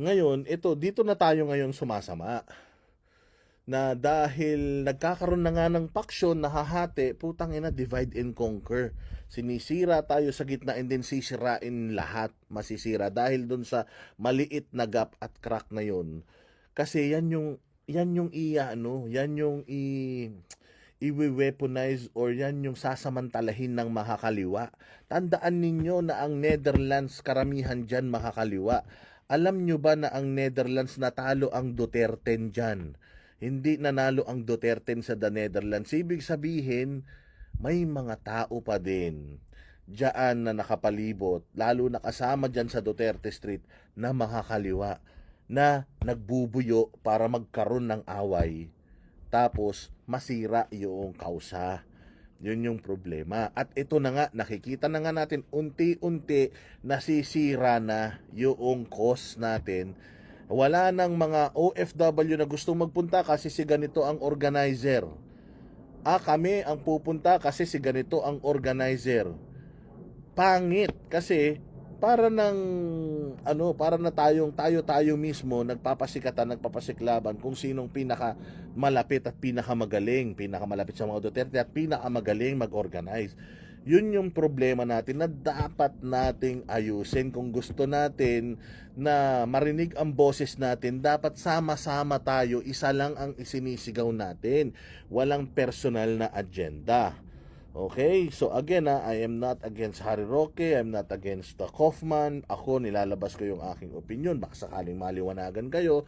Ngayon, ito, dito na tayo ngayon sumasama. Na dahil nagkakaroon na nga ng paksyon, nahahati, putang ina, divide and conquer. Sinisira tayo sa gitna and then sisirain lahat, masisira dahil dun sa maliit na gap at crack na yun. Kasi yan yung yan yung i-weaponize or yan yung sasamantalahin ng makakaliwa. Tandaan ninyo na ang Netherlands, karamihan dyan makakaliwa. Alam nyo ba na ang Netherlands natalo ang Duterte dyan? Hindi nanalo ang Duterte sa the Netherlands. Ibig sabihin, may mga tao pa din diyan na nakapalibot, lalo na kasama diyan sa Duterte Street na makakaliwa na nagbubuyo para magkaroon ng away tapos masira yung kausa. Yun yung problema. At ito na nga, nakikita na nga natin, unti-unti nasisira na yung cause natin. Wala nang mga OFW na gustong magpunta kasi si ganito ang organizer. Kami ang pupunta kasi si ganito ang organizer. Pangit kasi para na tayo mismo nagpapasikatan, nagpapasiklaban kung sinong pinaka malapit at pinakamalapit sa mga Duterte at pinakamagaling mag-organize. Yun yung problema natin na dapat nating ayusin. Kung gusto natin na marinig ang boses natin, dapat sama-sama tayo, isa lang ang isinisigaw natin, walang personal na agenda. Okay, so again, I am not against Harry Roque, I'm not against the Kaufman. Ako, nilalabas ko yung aking opinion, baka sakaling maliwanagan kayo.